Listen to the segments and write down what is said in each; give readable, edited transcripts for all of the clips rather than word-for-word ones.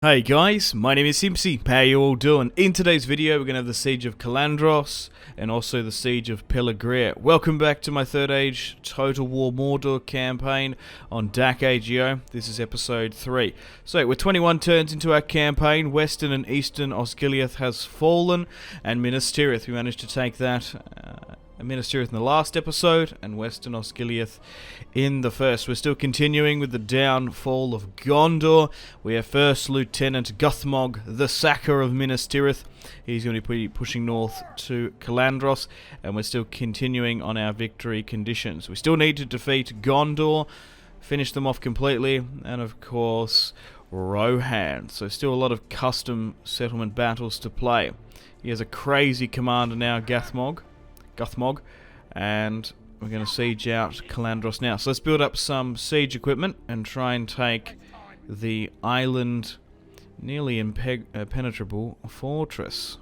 Hey guys, my name is Simpzy. How you all doing? In today's video we're going to have the Siege of Calandros and also the Siege of Pelegria. Welcome back to my Third Age Total War Mordor campaign on DAC AGO. This is episode 3. So we're 21 turns into our campaign. Western and Eastern Osgiliath has fallen, and Minas Tirith, we managed to take that. Minas Tirith in the last episode, and Western Osgiliath in the first. We're still continuing with the downfall of Gondor. We have First Lieutenant Guthmog, the sacker of Minas Tirith. He's going to be pushing north to Calandros, and we're still continuing on our victory conditions. We still need to defeat Gondor, finish them off completely, and of course Rohan. So still a lot of custom settlement battles to play. He has a crazy commander now, Guthmog, and we're going to siege out Calandros now. So let's build up some siege equipment and try and take the island nearly impenetrable fortress.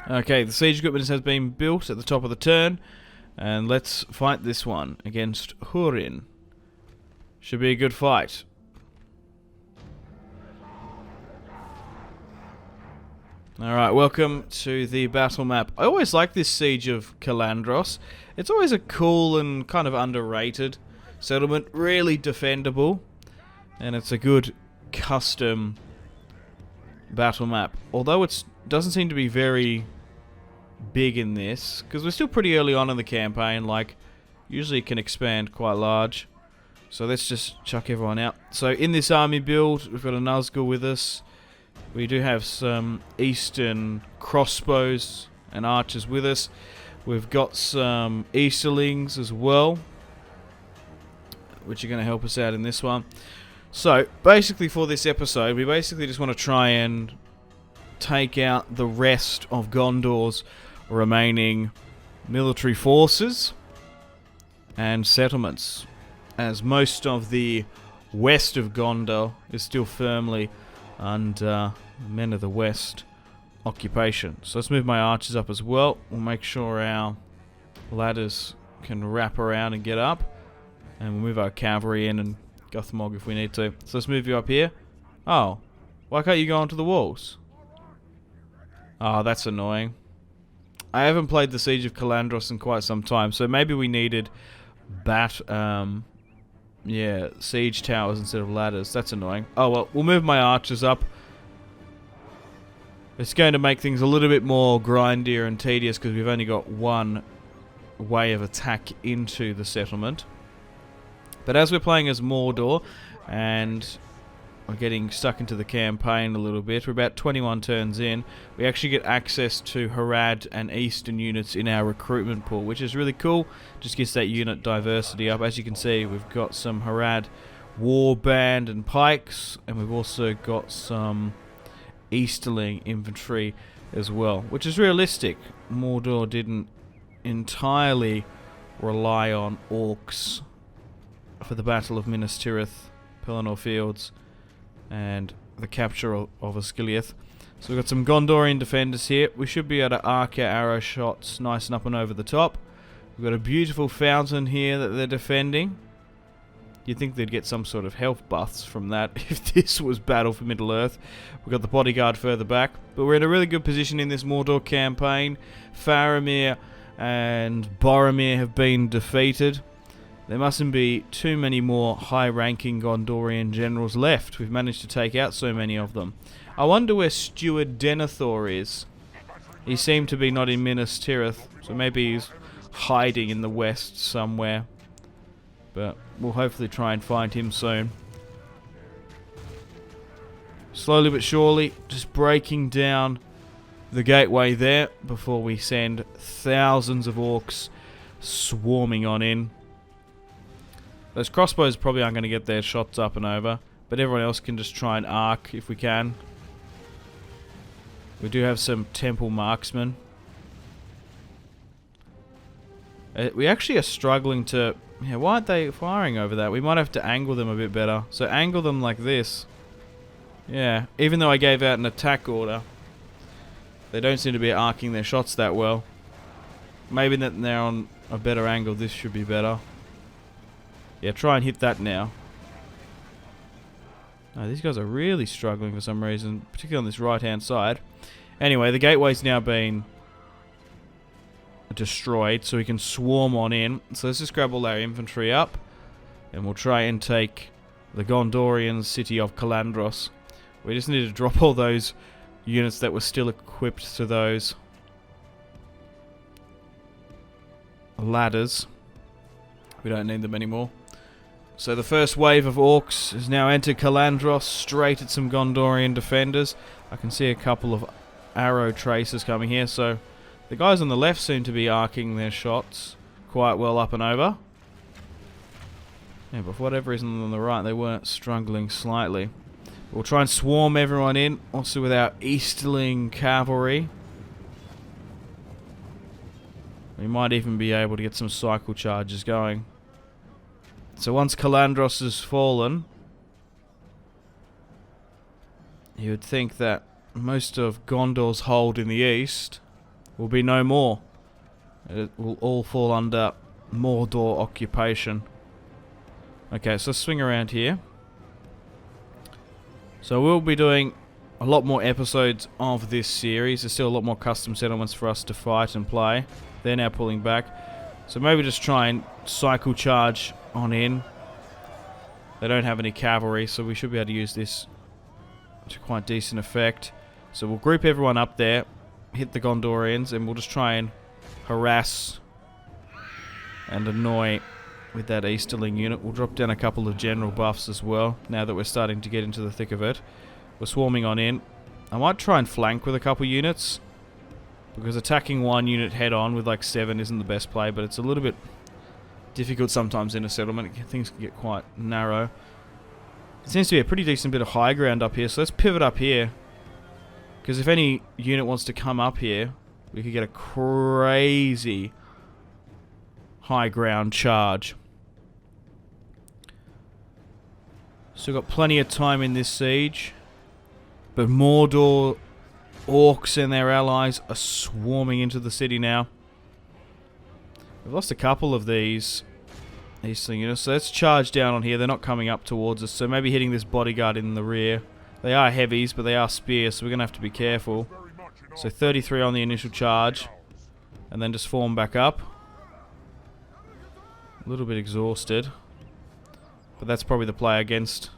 Okay, the siege equipment has been built at the top of the turn, and let's fight this one against Hurin. Should be a good fight. Alright, welcome to the battle map. I always like this Siege of Calandros. It's always a cool and kind of underrated settlement, really defendable, and it's a good custom battle map. Although it doesn't seem to be very big in this, because we're still pretty early on in the campaign, like, usually it can expand quite large. So let's just chuck everyone out. So in this army build, we've got a Nazgul with us. We do have some eastern crossbows and archers with us. We've got some Easterlings as well, which are going to help us out in this one. So, basically for this episode, we basically just want to try and take out the rest of Gondor's remaining military forces and settlements, as most of the west of Gondor is still firmly under Men of the West occupation. So let's move my archers up as well. We'll make sure our ladders can wrap around and get up, and we'll move our cavalry in and Guthmog if we need to. So let's move you up here. Oh, why can't you go onto the walls? Oh, that's annoying. I haven't played the Siege of Calandros in quite some time, so maybe we needed siege towers instead of ladders. That's annoying. Oh well, we'll move my archers up. It's going to make things a little bit more grindier and tedious because we've only got one way of attack into the settlement. But as we're playing as Mordor and we're getting stuck into the campaign a little bit, we're about 21 turns in, we actually get access to Harad and Eastern units in our recruitment pool, which is really cool. Just gets that unit diversity up. As you can see, we've got some Harad warband and pikes, and we've also got some Easterling infantry as well, which is realistic. Mordor didn't entirely rely on orcs for the Battle of Minas Tirith, Pelennor Fields, and the capture of Osgiliath. So we've got some Gondorian defenders here. We should be able to arc our arrow shots nice and up and over the top. We've got a beautiful fountain here that they're defending. You'd think they'd get some sort of health buffs from that if this was Battle for Middle-earth. We've got the bodyguard further back. But we're in a really good position in this Mordor campaign. Faramir and Boromir have been defeated. There mustn't be too many more high-ranking Gondorian generals left. We've managed to take out so many of them. I wonder where Steward Denethor is. He seemed to be not in Minas Tirith, so maybe he's hiding in the west somewhere. But we'll hopefully try and find him soon. Slowly but surely, just breaking down the gateway there before we send thousands of orcs swarming on in. Those crossbows probably aren't going to get their shots up and over, but everyone else can just try and arc if we can. We do have some temple marksmen. We actually are struggling to... Yeah, why aren't they firing over that? We might have to angle them a bit better. So angle them like this. Yeah, even though I gave out an attack order, they don't seem to be arcing their shots that well. Maybe that they're on a better angle, this should be better. Yeah, try and hit that now. Oh, these guys are really struggling for some reason, particularly on this right-hand side. Anyway, the gateway's now been destroyed, so we can swarm on in. So let's just grab all our infantry up, and we'll try and take the Gondorian city of Calandros. We just need to drop all those units that were still equipped to those ladders. We don't need them anymore. So the first wave of orcs has now entered Calandros, straight at some Gondorian defenders. I can see a couple of arrow tracers coming here, so the guys on the left seem to be arcing their shots quite well up and over. Yeah, but for whatever reason on the right, they weren't struggling slightly. We'll try and swarm everyone in, also with our Easterling cavalry. We might even be able to get some cycle charges going. So once Calandros has fallen, you would think that most of Gondor's hold in the east will be no more. It will all fall under Mordor occupation. Okay, so let's swing around here. So we'll be doing a lot more episodes of this series. There's still a lot more custom settlements for us to fight and play. They're now pulling back. So maybe just try and cycle charge on in. They don't have any cavalry, so we should be able to use this to quite decent effect. So we'll group everyone up there, hit the Gondorians, and we'll just try and harass and annoy with that Easterling unit. We'll drop down a couple of general buffs as well, now that we're starting to get into the thick of it. We're swarming on in. I might try and flank with a couple units, because attacking one unit head on with like 7 isn't the best play, but it's a little bit difficult sometimes in a settlement. Things can get quite narrow. It seems to be a pretty decent bit of high ground up here, so let's pivot up here. Because if any unit wants to come up here, we could get a crazy high ground charge. So we've got plenty of time in this siege. But Mordor, orcs and their allies are swarming into the city now. We've lost a couple of these Eastern units, so let's charge down on here. They're not coming up towards us, so maybe hitting this bodyguard in the rear. They are heavies, but they are spears, so we're going to have to be careful. So 33 on the initial charge, and then just form back up. A little bit exhausted, but that's probably the play against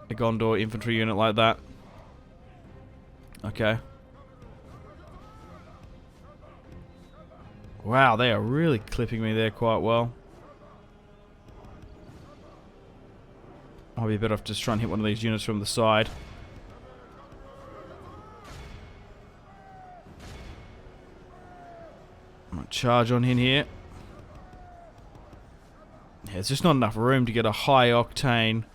a Gondor infantry unit like that. Okay. Wow, they are really clipping me there quite well. I'll be better off just trying to hit one of these units from the side. I'm gonna charge on in here. Yeah, there's just not enough room to get a high octane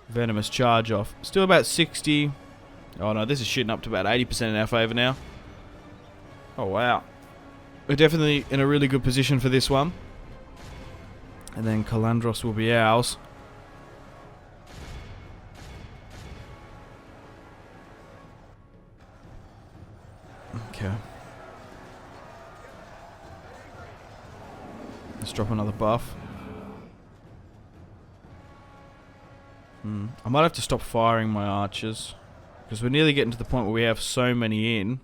venomous charge off. Still about 60. Oh no, this is shooting up to about 80% in our favour now. Oh wow. We're definitely in a really good position for this one. And then Calandros will be ours. Okay. Let's drop another buff. I might have to stop firing my archers, because we're nearly getting to the point where we have so many in.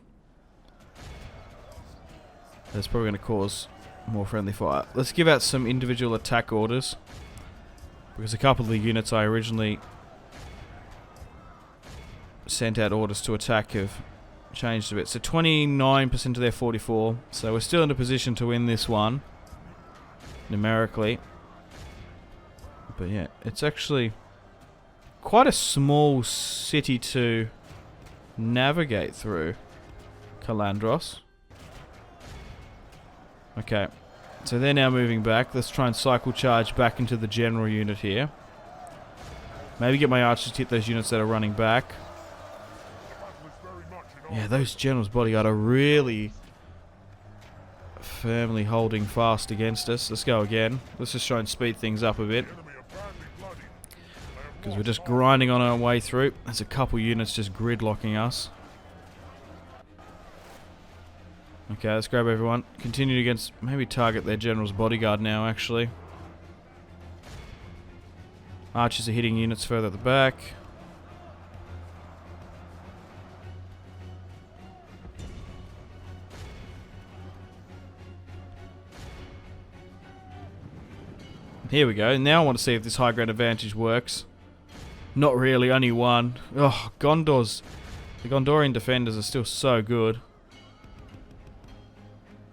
That's probably going to cause more friendly fire. Let's give out some individual attack orders, because a couple of the units I originally sent out orders to attack have changed a bit. So 29% to their 44. So we're still in a position to win this one numerically. But yeah, it's actually quite a small city to navigate through, Calandros. Okay, so they're now moving back. Let's try and cycle charge back into the general unit here. Maybe get my archers to hit those units that are running back. Yeah, those generals bodyguard are really firmly holding fast against us. Let's go again. Let's just try and speed things up a bit, because we're just grinding on our way through. There's a couple units just gridlocking us. Okay, let's grab everyone. Continue against... maybe target their general's bodyguard now, actually. Archers are hitting units further at the back. Here we go. Now I want to see if this high ground advantage works. Not really, only one. Oh, the Gondorian defenders are still so good.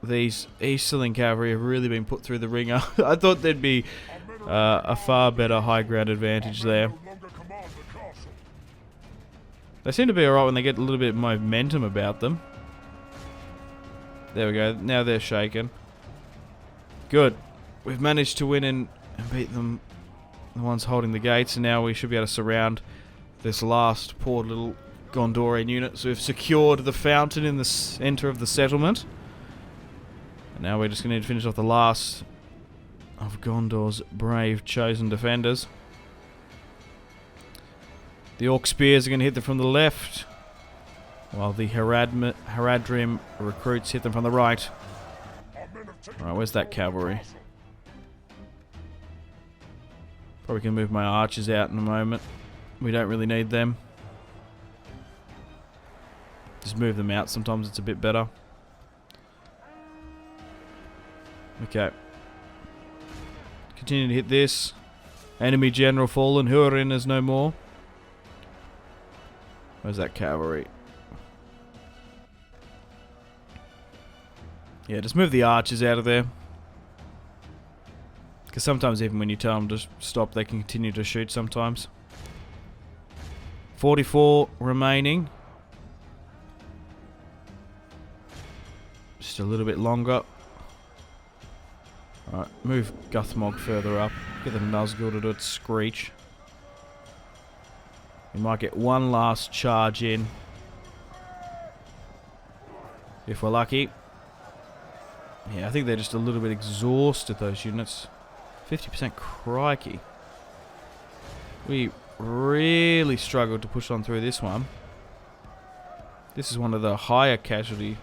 These Easterling cavalry have really been put through the ringer. I thought there'd be a far better high ground advantage there. They seem to be alright when they get a little bit of momentum about them. There we go. Now they're shaken. Good. We've managed to win and beat them, the ones holding the gates, and now we should be able to surround this last poor little Gondorian unit. So we've secured the fountain in the center of the settlement. And now we're just going to need to finish off the last of Gondor's brave chosen defenders. The orc spears are going to hit them from the left, while the Haradrim recruits hit them from the right. Alright, where's that cavalry? Probably can move my archers out in a moment. We don't really need them. Just move them out, sometimes it's a bit better. Okay. Continue to hit this. Enemy general fallen. Rohirrim is no more. Where's that cavalry? Yeah, just move the archers out of there. Because sometimes even when you tell them to stop, they can continue to shoot sometimes. 44 remaining. Just a little bit longer. Alright, move Guthmog further up. Get the Nazgul to do its screech. We might get one last charge in. If we're lucky. Yeah, I think they're just a little bit exhausted, those units. 50% crikey. We really struggled to push on through this one. This is one of the higher casualty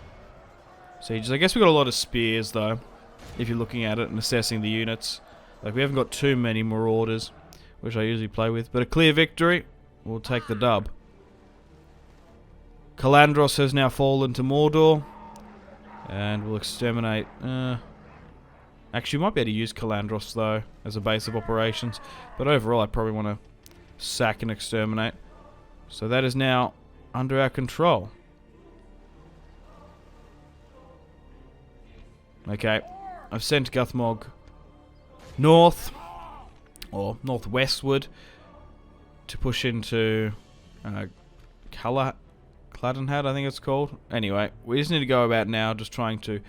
sieges. I guess we got a lot of spears though, if you're looking at it and assessing the units. Like, we haven't got too many marauders, which I usually play with, but a clear victory will take the dub. Calandros has now fallen to Mordor, and we'll exterminate. Actually, we might be able to use Calandros though as a base of operations, but overall I probably want to sack and exterminate. So that is now under our control. Okay, I've sent Guthmog north, or northwestward, to push into Cladenhad, I think it's called. Anyway, we just need to go about now just trying to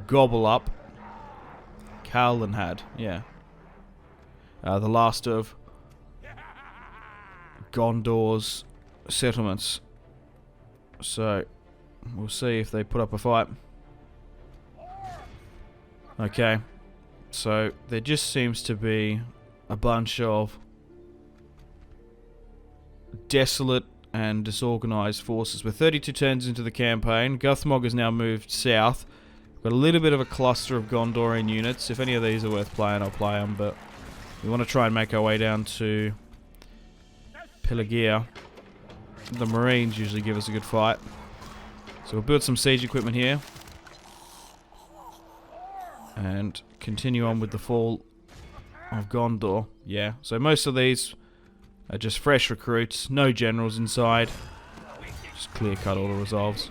gobble up Calenhad, yeah. The last of Gondor's settlements. So, we'll see if they put up a fight. Okay. So, there just seems to be a bunch of desolate and disorganized forces. We're 32 turns into the campaign. Guthmog has now moved south. Got a little bit of a cluster of Gondorian units. If any of these are worth playing, I'll play them, but we want to try and make our way down to Pelagia. The Marines usually give us a good fight. So we'll build some siege equipment here. And continue on with the fall of Gondor. Yeah, so most of these are just fresh recruits. No generals inside. Just clear cut all the resolves.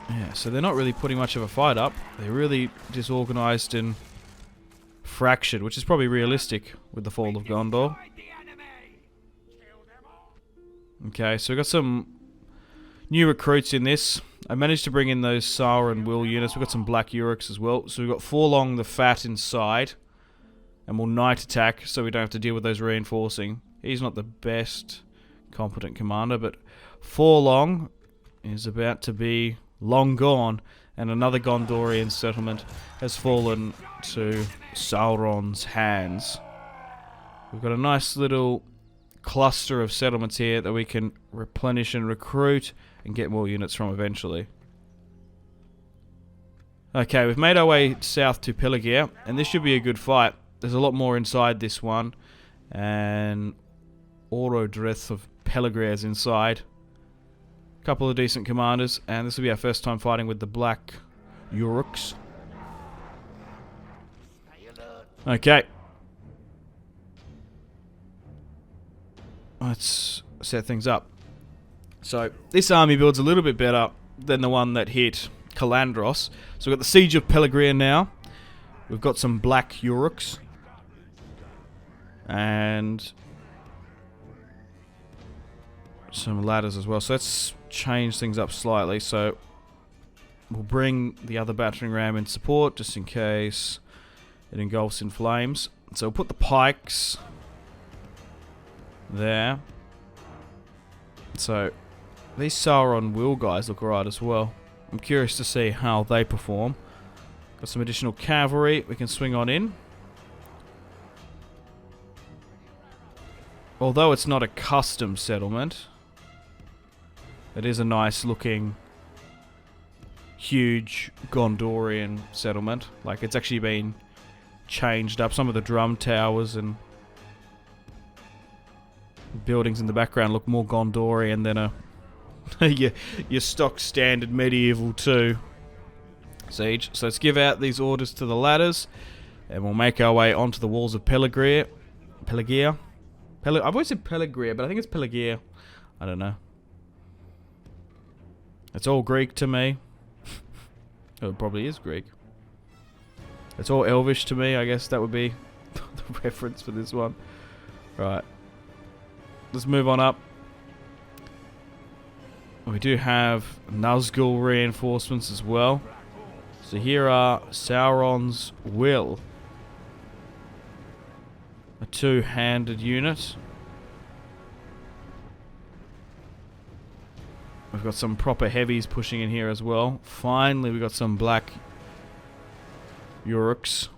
Yeah, so they're not really putting much of a fight up. They're really disorganized and fractured, which is probably realistic with the fall of Gondor. Okay, so we've got some new recruits in this. I managed to bring in those Sauron Will units. We've got some Black Urux as well. So we've got Forlong the Fat inside. And we'll night attack so we don't have to deal with those reinforcing. He's not the best competent commander, but Forlong is about to be long gone, and another Gondorian settlement has fallen to Sauron's hands. We've got a nice little cluster of settlements here that we can replenish and recruit and get more units from eventually. Okay, we've made our way south to Pelagia, and this should be a good fight. there's a lot more inside this one. And Auto-Dreth of Pelegriers inside. A couple of decent commanders. And this will be our first time fighting with the black orcs. Okay. Let's set things up. So, this army build's a little bit better than the one that hit Calandros. So we've got the Siege of Pelegria now. We've got some black orcs. And some ladders as well. So let's change things up slightly. So we'll bring the other battering ram in support just in case it engulfs in flames. So we'll put the pikes there. So these Sauron will guys look alright as well. I'm curious to see how they perform. Got some additional cavalry we can swing on in. Although it's not a custom settlement, it is a nice looking huge Gondorian settlement. Like, it's actually been changed up. Some of the drum towers and buildings in the background look more Gondorian than a your stock standard medieval 2 siege. So let's give out these orders to the ladders, and we'll make our way onto the walls of Pelegria. I've always said Pelegria, but I think it's Pelegria. I don't know. It's all Greek to me. Oh, it probably is Greek. It's all Elvish to me. I guess that would be the reference for this one. Right. Let's move on up. We do have Nazgul reinforcements as well. So here are Sauron's Will. A two-handed unit. We've got some proper heavies pushing in here as well. Finally, we've got some black orcs.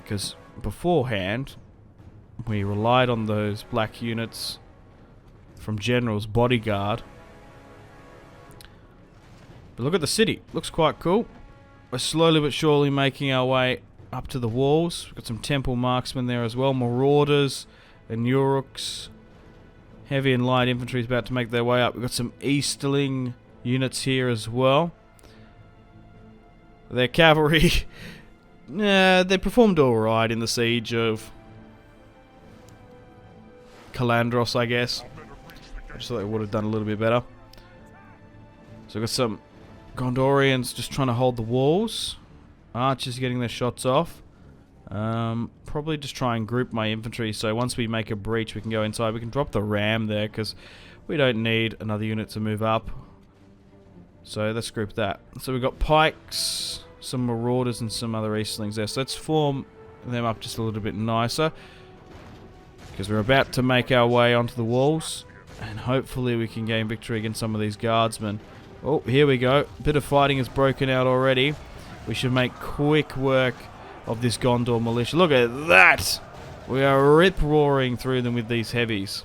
Because beforehand, we relied on those black units from General's bodyguard. But look at the city. Looks quite cool. We're slowly but surely making our way up to the walls. We've got some temple marksmen there as well. Marauders and orcs. Heavy and light infantry is about to make their way up. We've got some Easterling units here as well. Their cavalry, they performed alright in the siege of Calandros, I guess. I just thought they would have done a little bit better. So we've got some Gondorians just trying to hold the walls. Archers getting their shots off. Probably just try and group my infantry, so once we make a breach we can go inside. We can drop the ram there because we don't need another unit to move up. So let's group that. So we've got pikes, some marauders and some other Eastlings there. So let's form them up just a little bit nicer, because we're about to make our way onto the walls and hopefully we can gain victory against some of these guardsmen. Oh, here we go. A bit of fighting has broken out already. We should make quick work of this Gondor militia. Look at that! We are rip-roaring through them with these heavies.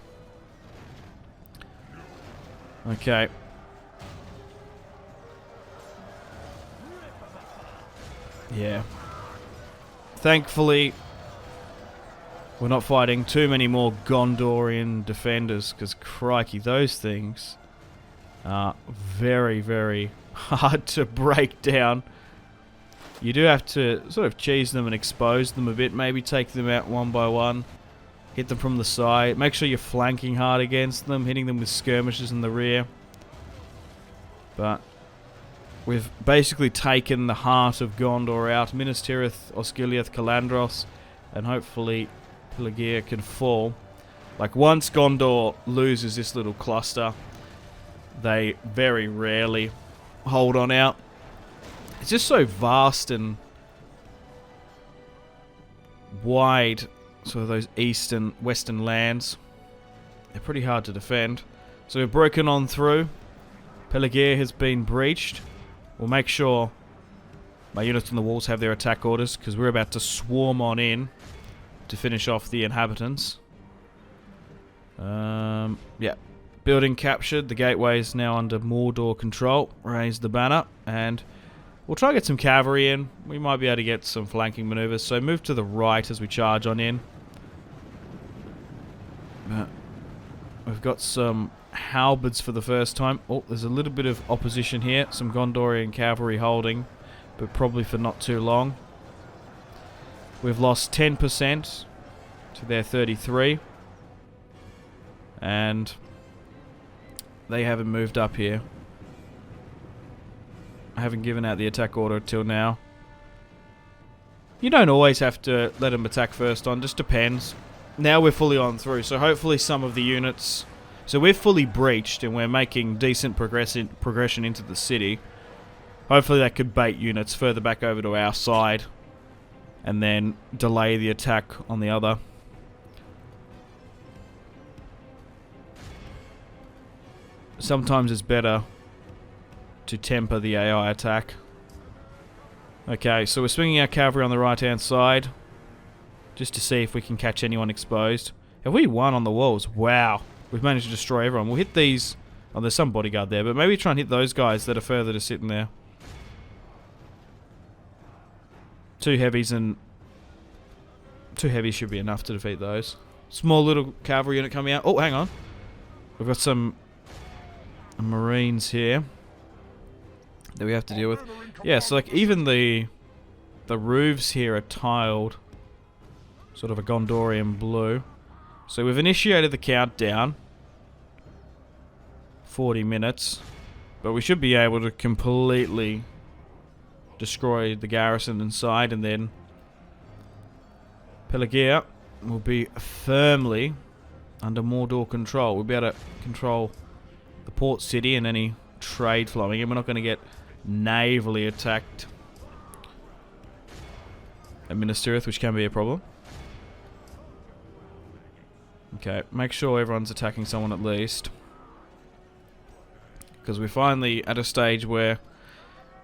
Okay. Yeah. Thankfully, we're not fighting too many more Gondorian defenders, because crikey, those things are very, very hard to break down. You do have to sort of cheese them and expose them a bit. Maybe take them out one by one. Hit them from the side. Make sure you're flanking hard against them. Hitting them with skirmishes in the rear. But we've basically taken the heart of Gondor out. Minas Tirith, Osgiliath, Calandros. And hopefully Pelegria can fall. Like, once Gondor loses this little cluster, they very rarely hold on out. It's just so vast and wide, sort of those eastern, western lands. They're pretty hard to defend. So we've broken on through. Pelegria has been breached. We'll make sure my units on the walls have their attack orders, because we're about to swarm on in to finish off the inhabitants. Yeah. Building captured. The gateway is now under Mordor control. Raise the banner and We'll try to get some cavalry in. We might be able to get some flanking maneuvers. So move to the right as we charge on in. We've got some halberds for the first time. Oh, there's a little bit of opposition here. Some Gondorian cavalry holding, but probably for not too long. We've lost 10% to their 33. And they haven't moved up here. I haven't given out the attack order till now. You don't always have to let them attack first on, just depends. Now we're fully on through, so hopefully some of the units... So we're fully breached and we're making decent progression into the city. Hopefully that could bait units further back over to our side and then delay the attack on the other. Sometimes it's better to temper the AI attack. Okay, so we're swinging our cavalry on the right-hand side just to see if we can catch anyone exposed. Have we won on the walls? Wow, we've managed to destroy everyone. We'll hit these... Oh, there's some bodyguard there, but maybe try and hit those guys that are further to sitting there. 2 heavies and... 2 heavies should be enough to defeat those. Small little cavalry unit coming out. Oh, hang on. We've got some marines here that we have to deal with. Yeah, so like even the roofs here are tiled sort of a Gondorian blue. So we've initiated the countdown. 40 minutes. But we should be able to completely destroy the garrison inside, and then Pelagia will be firmly under Mordor control. We'll be able to control the port city and any trade flowing in. We're not going to get navally attacked at Minas Tirith, which can be a problem. Okay, make sure everyone's attacking someone at least, because we're finally at a stage where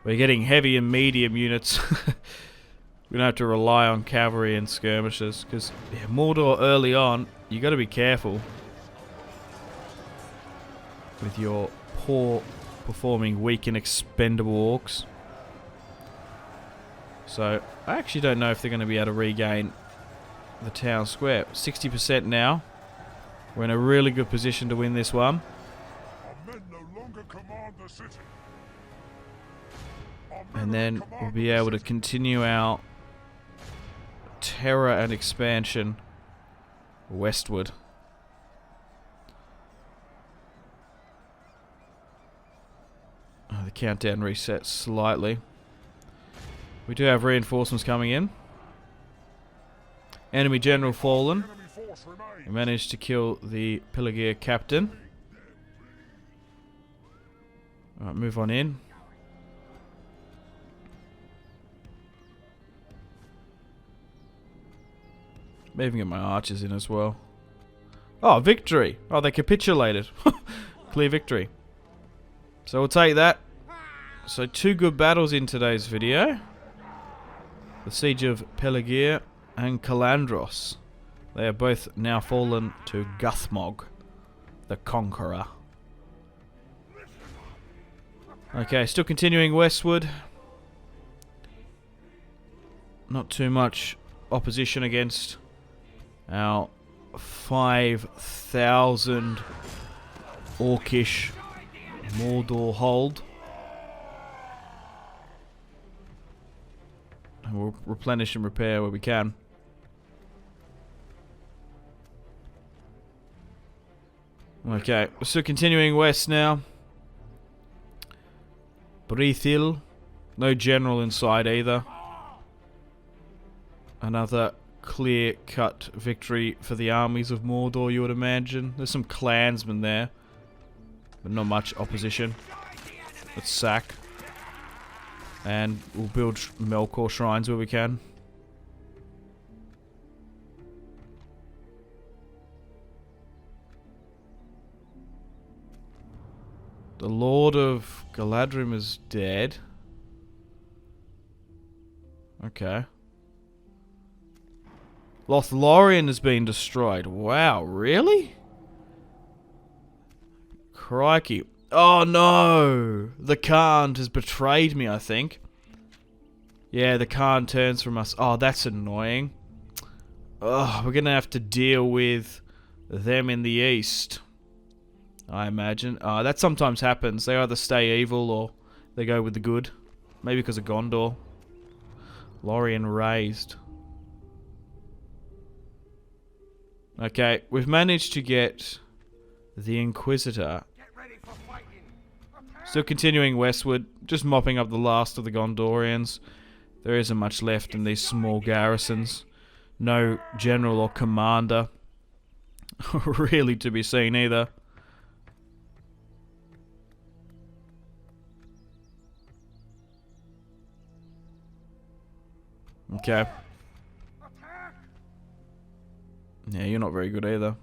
we're getting heavy and medium units. We don't have to rely on cavalry and skirmishers, because yeah, Mordor early on, you got to be careful with your poor performing, weak and expendable orcs. So I actually don't know if they're going to be able to regain the town square. 60% now. We're in a really good position to win this one. And then we'll be able to continue our terror and expansion westward. Oh, the countdown resets slightly. We do have reinforcements coming in. Enemy general fallen. We managed to kill the Pelagia captain. Alright, move on in. Maybe even get my archers in as well. Oh, victory! Oh, they capitulated. Clear victory. So we'll take that. So 2 good battles in today's video. The Siege of Pelagia and Calandros. They are both now fallen to Guthmog, the Conqueror. Okay, still continuing westward. Not too much opposition against our 5,000 orcish Mordor hold. And we'll replenish and repair where we can. Okay, we're still continuing west now. Breeland, no general inside either. Another clear-cut victory for the armies of Mordor, you would imagine. There's some clansmen there, but not much opposition. Let's sack. And we'll build Melkor shrines where we can. The Lord of Galadrim is dead. Okay. Lothlorien has been destroyed. Wow, really? Crikey. Oh no! The Khand has betrayed me, I think. Yeah, the Khan turns from us. Oh, that's annoying. Oh, we're going to have to deal with them in the east, I imagine. That sometimes happens. They either stay evil or they go with the good. Maybe because of Gondor. Lorien raised. Okay, we've managed to get the Inquisitor. Still continuing westward, just mopping up the last of the Gondorians. There isn't much left in these small garrisons. No general or commander really to be seen either. Okay. Yeah, you're not very good either.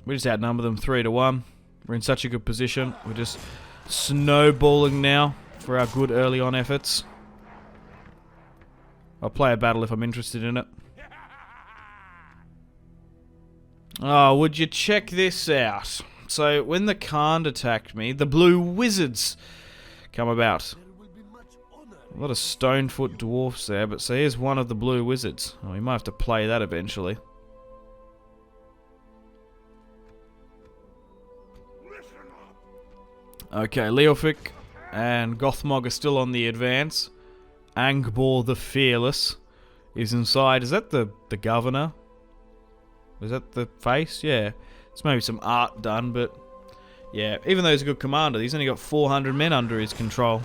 We just outnumber them 3-1. We're in such a good position. We're just snowballing now for our good early on efforts. I'll play a battle if I'm interested in it. Oh, would you check this out? So, when the Khand attacked me, the blue wizards come about. A lot of stonefoot dwarfs there, but so here's one of the blue wizards. Oh, we might have to play that eventually. Okay, Leofric and Gothmog are still on the advance. Angmar the Fearless is inside. Is that the governor? Is that the face? Yeah. It's maybe some art done, but yeah. Even though he's a good commander, he's only got 400 men under his control.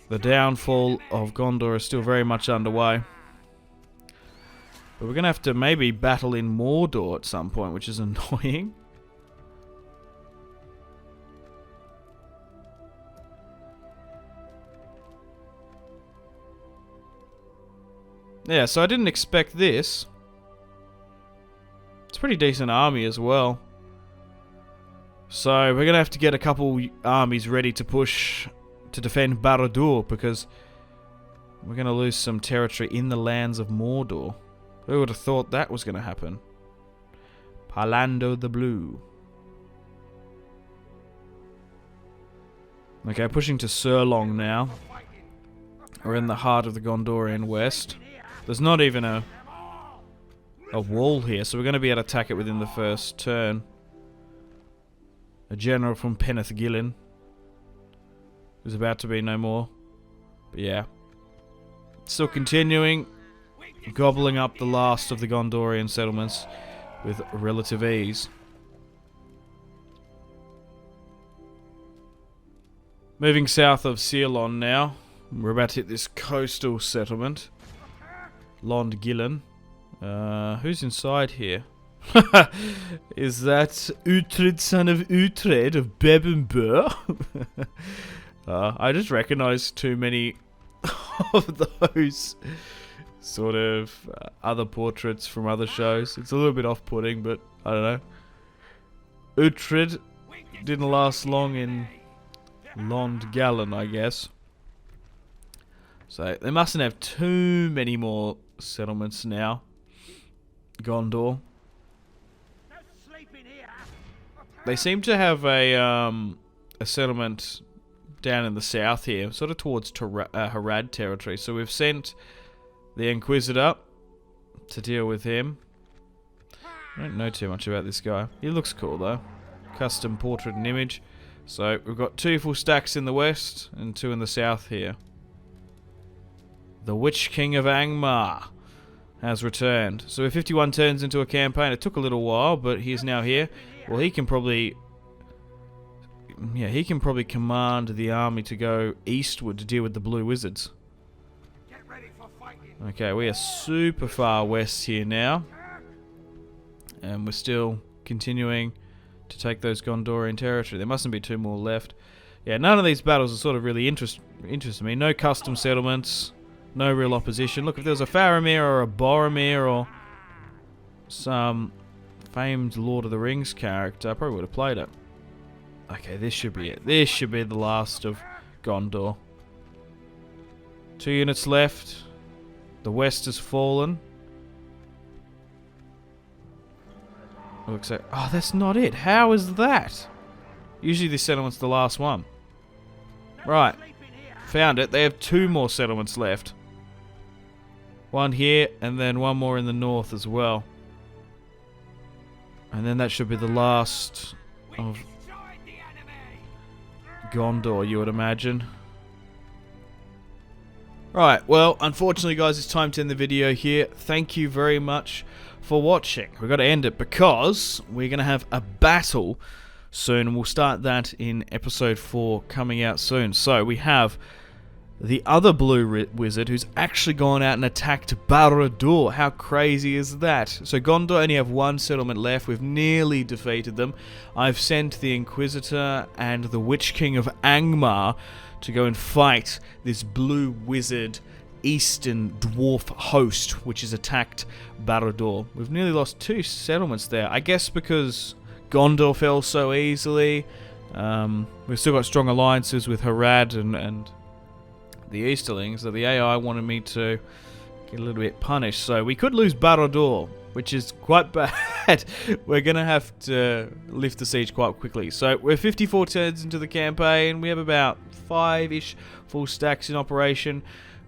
The downfall of Gondor is still very much underway. But we're going to have to maybe battle in Mordor at some point, which is annoying. Yeah, so I didn't expect this. It's a pretty decent army as well. So we're going to have to get a couple armies ready to push to defend Barad-dûr, because we're going to lose some territory in the lands of Mordor. Who would have thought that was going to happen? Parlando the Blue. Okay, pushing to Surlong now. We're in the heart of the Gondorian West. There's not even a wall here, so we're going to be able to attack it within the first turn. A general from Peneth Gillen. There's about to be no more. But yeah. Still continuing. Gobbling up the last of the Gondorian settlements with relative ease. Moving south of Ceylon now. We're about to hit this coastal settlement. Lond Gillen. Who's inside here? Is that Uhtred, son of Uhtred of Bebbanburg? I just recognise too many of those sort of other portraits from other shows. It's a little bit off-putting, but I don't know. Uhtred didn't last long in Lond Gillen, I guess. So they mustn't have too many more settlements now. Gondor. They seem to have a settlement down in the south here, sort of towards Harad territory. So we've sent the Inquisitor to deal with him. I don't know too much about this guy. He looks cool though. Custom portrait and image. So we've got 2 full stacks in the west and 2 in the south here. The Witch King of Angmar has returned. So we're 51 turns into a campaign. It took a little while, but he's now here. Well, he can probably... yeah, he can probably command the army to go eastward to deal with the Blue Wizards. Okay, we are super far west here now. And we're still continuing to take those Gondorian territory. There mustn't be 2 more left. Yeah, none of these battles are sort of really interesting me. No custom settlements. No real opposition. Look, if there was a Faramir or a Boromir or some famed Lord of the Rings character, I probably would have played it. Okay, this should be it. This should be the last of Gondor. 2 units left. The west has fallen. Looks like... oh, that's not it. How is that? Usually this settlement's the last one. Right. Found it. They have 2 more settlements left. One here, and then one more in the north as well. And then that should be the last of Gondor, you would imagine. Right, well, unfortunately, guys, it's time to end the video here. Thank you very much for watching. We've got to end it because we're going to have a battle soon, and we'll start that in episode 4 coming out soon. So we have the other blue wizard who's actually gone out and attacked Eriador. How crazy is that? So Gondor only have 1 settlement left. We've nearly defeated them. I've sent the Inquisitor and the Witch King of Angmar to go and fight this blue wizard eastern dwarf host which has attacked Eriador. We've nearly lost 2 settlements there. I guess because Gondor fell so easily. We've still got strong alliances with Harad and the Easterlings, so the AI wanted me to get a little bit punished. So we could lose Eriador, which is quite bad. We're going to have to lift the siege quite quickly. So we're 54 turns into the campaign. We have about 5-ish full stacks in operation.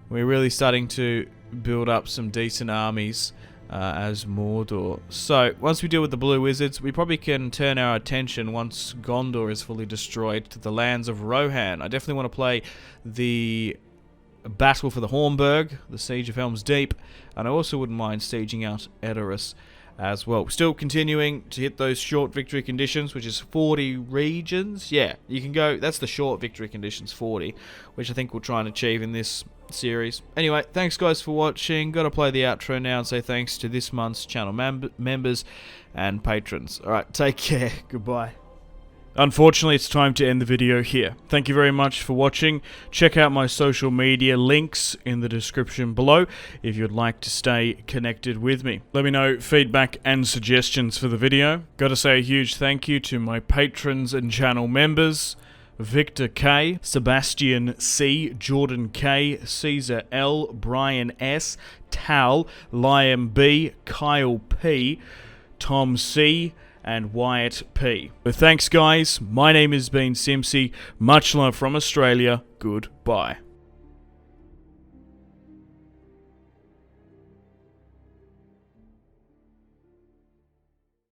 We're really starting to build up some decent armies as Mordor. So once we deal with the blue wizards, we probably can turn our attention, once Gondor is fully destroyed, to the lands of Rohan. I definitely want to play the battle for the Hornburg, the Siege of Helm's Deep, and I also wouldn't mind sieging out Edoras as well. Still continuing to hit those short victory conditions, which is 40 regions. Yeah, you can go, that's the short victory conditions, 40, which I think we'll try and achieve in this series. Anyway, thanks guys for watching. Gotta play the outro now and say thanks to this month's channel members and patrons. Alright, take care. Goodbye. Unfortunately, it's time to end the video here. Thank you very much for watching. Check out my social media links in the description below if you'd like to stay connected with me. Let me know feedback and suggestions for the video. Gotta say a huge thank you to my patrons and channel members: Victor K, Sebastian C, Jordan K, Caesar L, Brian S, Tal, Liam B, Kyle P, Tom C, and Wyatt P. But thanks guys, my name has been Simpzy, much love from Australia, goodbye.